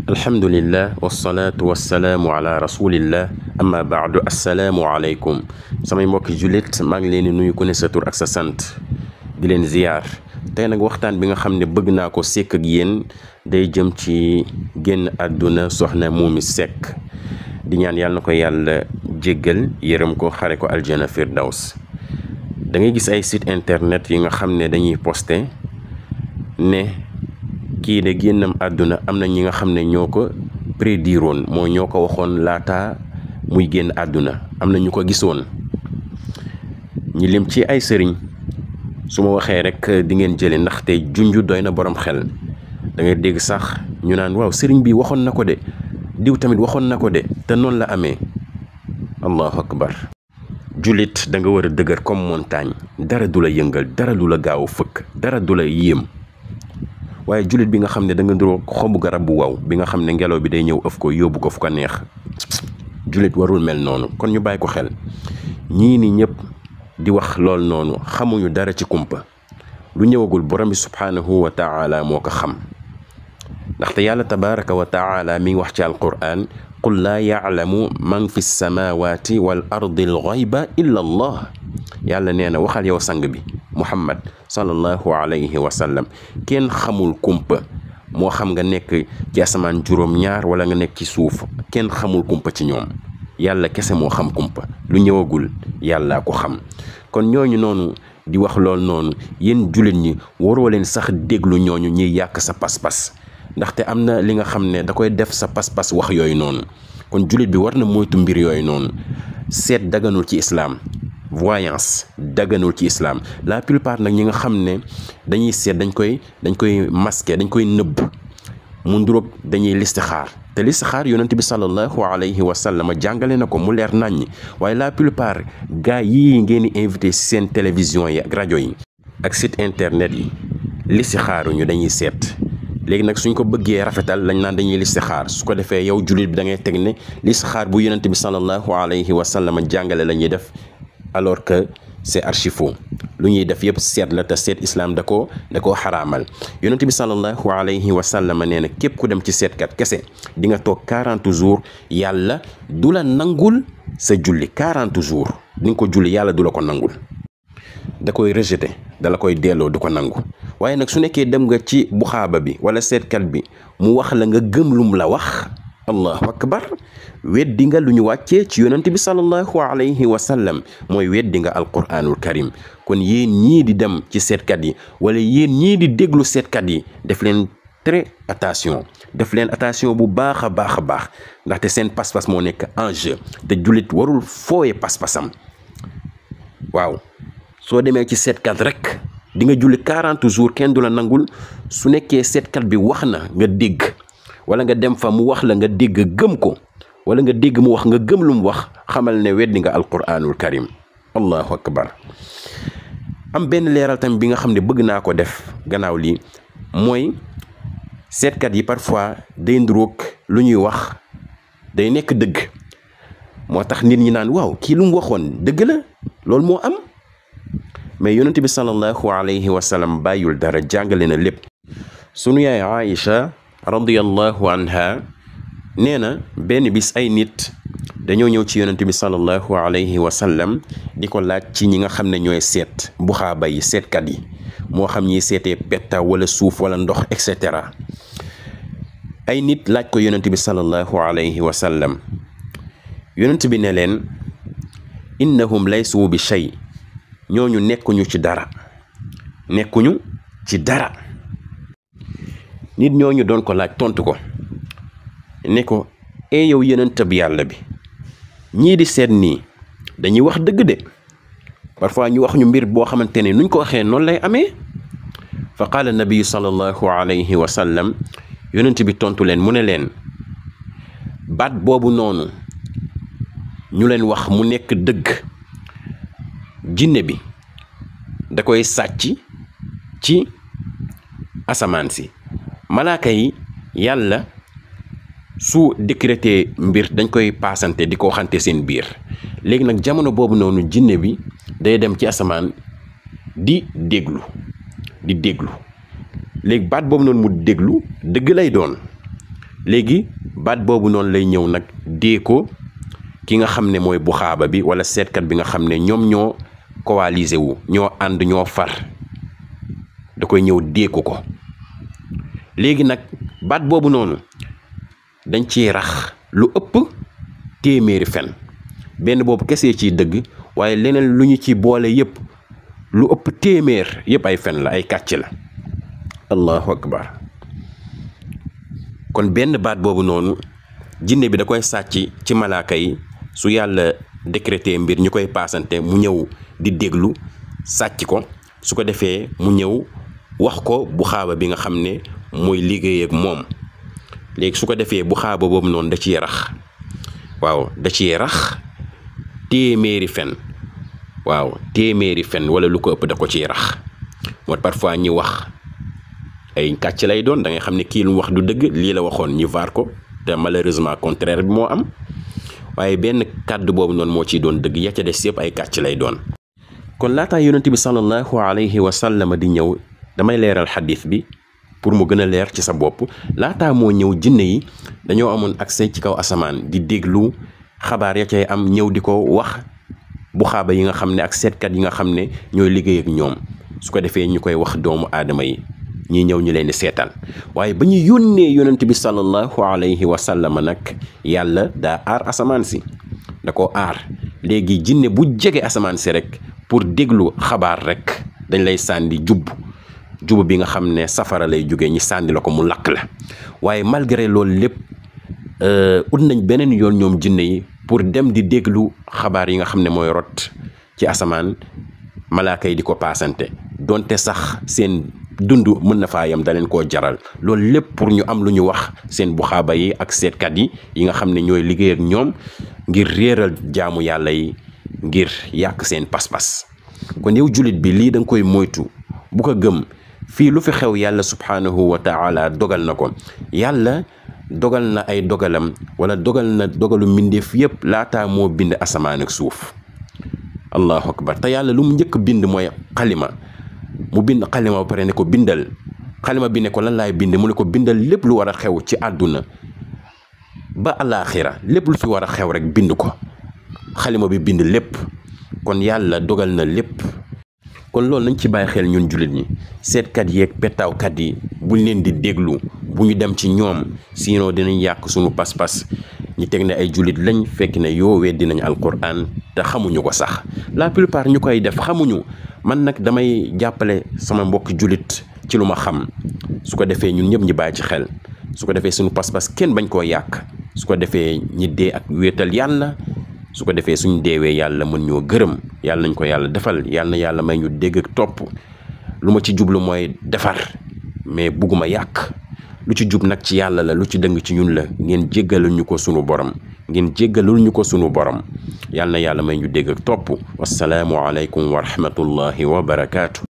alhamdulillah wasalaatu wasalaamu ala rasulillah amma baadu assalaamu aleykum samay mbokki jullit maa ngi leen di nuyu ku ne sa tur ak sa sant di leen ziyaar tey nag waxtaan bi nga xam ne bëgg naa ko sekk ak yéen day jëm ci génn àdduna soxna Momy Seck di ñaan yàlla na ko yàlla jéggal yërëm ko xare ko aljana firdaws da ngay gis ay site internet yi nga xam ne dañuy posté ne kii de génnam àdduna am na ñi nga xam ne ñoo ko prédiroon mooy ñoo ko waxoon laata muy génn àdduna am na ñu ko gisoon ñi lim ci ay sëriñ su ma waxee rek di ngeen jële ndaxte junju doy na borom xel da ngay dégg sax ñu naan waaw sëriñ bi waxoon na ko de diw tamit waxoon na ko de te noonu la amee allahu akbar jullit da nga war a dëgër comme montagne dara du la yëngal dara du la gaaw fëkk dara du la yéem waaye jullit bi nga xam ne da nga nduroo xobu garab bu waw bi nga xam ne ngelaw bi day ñëw ëf ko yóbbu ko fu ko neex jullit warul mel noonu kon ñu bàyyi ko xel ñii ni ñëpp di wax lool noonu xamuñu dara ci kumpa lu ñëwagul borom bi subhaanahu wa taala moo ko xam ndaxte yàlla tabaraka wa taala mi ngi wax ci alquran qul laa ya'lamu man fi samawati wal ardi al ghayba illa allah yàlla nee na waxal yow sang bi muhammad sallallahu alayhi wa sallam kenn xamul kumpa moo xam nga nekk ci asamaan juróom-ñaar wala nga nekk ci suuf kenn xamul kumpa ci ñoom yàlla kese moo xam kumpa lu ñëwagul yàlla ko xam kon ñooñu noonu di wax lool noonu yéen jullit ñi waroo leen sax déglu ñooñu ñuy yàq sa pas-pas ndaxte am na li nga xam ne da koy def sa pas-pas wax yooyu noonu kon jullit bi war na moytu mbir yooyu noonu seet daganul ci islaam voyance daganul ci islam la plupart nag ñi nga xam ne dañuy seet dañ koy masquer dañ koy nëbb mu nduróog dañuy listixaar te listixaar yonent bi sallallahu alayhi wa sallam jàngale na ko mu leer naññi waaye la plupart gars yii ngeen di invité ci seen télévision yi ak rajo yi ak site internet yi listixaaruñu dañuy seet léegi nag suñ ko bëggee rafetal lañ naan dañuy listixaar su ko defee yow jullit bi da ngay teg ne listixaar bu yonent bi sallallahu alayhi wa sallam jàngale la ñuy def alors que c'est archi faux lu ñuy def yëpp seet la te seet islam da koo xaraamal yonent bi sallallahu alayhi wa sallam nee na képp ku dem ci seetkat kese di nga toog 40 jours yàlla du la nangul sa julli 40 jours di nga ko julli yàlla du la ko nangul da koy rejeté da la koy delloo du ko nangu waaye nag su nekkee dem nga ci buxaaba bi wala seetkat bi mu wax la nga gëm lum la wax allahu akbar weddi nga lu ñu wàccee ci yonent bi sallallahu alayhi wa sallam mooy weddi nga alquranul karim kon yéen ñii di dem ci seetkat yi wala yéen ñii di déglu seetkat yi def leen très attention def leen attention bu baax a baax a baax ndaxte seen pas-pas moo nekk en jeu te jullit warul fooye pas-pasam waaw soo demee ci seetkat rek di nga julli 40 jours kenn du la nangul su nekkee seetkat bi wax na nga dégg wala nga dem fa mu wax la nga dégg gëm ko wala nga dégg mu wax nga gëm lu mu wax xamal ne weddi nga alquranul karim allahu akbar am benn leeral tamit bi nga xam ne bëgg naa ko def gannaaw lii mooy seetkat yi parfois day nduróog lu ñuy wax day nekk dëgg moo tax nit ñi naan waaw kii lu mu waxoon dëgg la loolu moo am mais yonent bi sallallahu alayhi wa sallam bàyyul dara jàngale na lépp sunu yaay Aïcha radiyallahu anha nee na benn bis ay nit dañoo ñëw ci yonent bi sallallahu alayhi wa sallam di ko laaj ci ñi nga xam ne ñooy seet buxaaba yi seetkat yi moo xam ñiy seetee petta wala suuf wala ndox et cetera ay nit laaj ko yonent bi sallallahu alayhi wa sallam yonent bi ne leen innahum laysu bi shay ñooñu nekkuñu ci dara nit ñooñu doon ko laaj tontu ko ne ko yow yonent bi yàlla bi ñii di seet nii dañuy wax dëgg de parfois ñu wax ñu mbir boo xamante ne nuñ ko waxee noonu lay amee fa qaala nabiyu sallallahu alayhi wa sallam yonent bi tontu leen mu ne leen baat boobu noonu ñu leen wax mu nekk dëgg jinne bi da koy sàcc ci asamaan si malaaka yi yàlla su décrété mbir dañ koy paasante di ko waxante seen biir léegi nag jamono boobu noonu jinne bi day dem ci asamaan di déglu léegi baat boobu noonu mu déglu dëgg lay doon léegi baat boobu noonu lay ñëw nag dee ko ki nga xam ne mooy buxaaba bi wala seetkat bi nga xam ne ñoom ñoo coalisé wu ñoo ànd ñoo far da koy ñëw déeku ko. léegi nag baat boobu noonu dañ ciy rax lu ëpp téeméeri fen, benn boobu kese ciy dëgg, waaye leneen lu ñu ci boole yépp lu ëpp téeméer yépp ay fen la, ay kàcc la. allahu akbar. kon benn baat boobu noonu jinne bi da koy sàcc ci malaaka yi, su yàlla décrété mbir ñu koy paasante mu ñëw di déglu sàcc ko, su ko defee mu ñëw wax ko bu xaaba bi nga xam ne mooy liggéey ak moom. léegi su ko defee bu xaaba boobu noonu da ciy rax, waaw da ciy rax téeméeri fen, waaw téeméeri fen wala lu ko ëpp da ko ciy rax. moo parfois ñi wax ay kàcc lay doon, da ngay xam ne kii lu wax du dëgg, lii la waxoon ñi vaar ko, te malheureusement contraire bi moo am. waaye benn kàddu boobu noonu moo ciy doon dëgg, ya ca des yëpp ay kàcc lay doon. kon laataa yonent bi sallallahu alayhi wa sallam di ñëw, damay leeral xadis bi pour mu gën a leer ci sa bopp. laataa moo ñëw jinne yi dañoo amoon accès ci kaw asamaan di déglu xabaar ya cay am, ñëw di ko wax bu xaaba yi nga xam ne ak seetkat yi nga xam ne ñooy liggéey ak ñoom. su ko defee ñu koy wax doomu aadama yi, ñii ñëw ñu leen di seetaan. waaye ba ñu yónnee yonent bi sallallahu alayhi wa sallam nag, yàlla daa aar asamaan si, da ko aar. léegi jinne bu jege asamaan si rek pour déglu xabaar rek dañ lay sànni jubb bi nga xam ne safara lay jógee, ñi sànni la ko mu lakk la. waaye malgré loolu lépp ut nañ beneen yoon ñoom jinne yi pour dem di déglu xabaar yi nga xam ne mooy rot ci asamaan, malaaka yi di ko paasante, donte sax seen dund mën na faa yam da leen koo jaral. loolu lépp pour ñu am lu ñu wax seen buxaaba yi ak seetkat yi nga xam ne ñooy liggéey ak ñoom ngir réeral jaamu yàlla yi, ngir yàq seen pas-pas. kon yow jullit bi lii da nga koy moytu, bu ko gëm. fii lu fi xew yàlla subhaanahu wa taala dogal na ko. yàlla dogal na ay dogalam, wala dogal na dogalu mbindeef yépp laataa moo bind asamaan ak suuf. allahu akbar. te yàlla lu mu njëkk bind mooy xalima. mu bind xalima ba pare ne ko bindal. xalima bi ne ko lan laay bind, mu ne ko bindal lépp lu war a xew ci àdduna ba alaaxira, lépp lu fi war a xew rek bind ko. xalima bi bind lépp. kon yàlla dogal na lépp. kon loolu nañ ci bàyyi xel ñun jullit ñi. seetkat yeeg pettaawkat yi buñ leen di déglu, bu ñu dem ci ñoom, sinon dinañ yàq sunu pas-pas. ñi teg ne ay jullit lañ fekk ne yoo weddi nañ alquran te xamuñu ko sax. la plupart ñu koy def xamuñu. man nag damay jàppale sama mbokki jullit ci lu ma xam, su ko defee ñun ñëpp ñi bàyyi ci xel, su ko defee sunu pas-pas kenn bañ koo yàq, su ko defee ñi dee ak wéetal yàlla, su ko defee suñ deewee yàlla mën ñoo gërëm. yàlla nañ ko yàlla defal, yàlla na yàlla may ñu dégg ak topp. lu ma ci jublu mooy defar, mais bugguma yàq. lu ci jub nag ci yàlla la, lu ci dëng ci ñun la. ngeen jéggalul ñu ko sunu borom, ngeen jéggalul ñu ko sunu borom. yàlla na yàlla may ñu dégg ak topp. wassalaamu aleykum wa rahmatullahi wa barakaatu.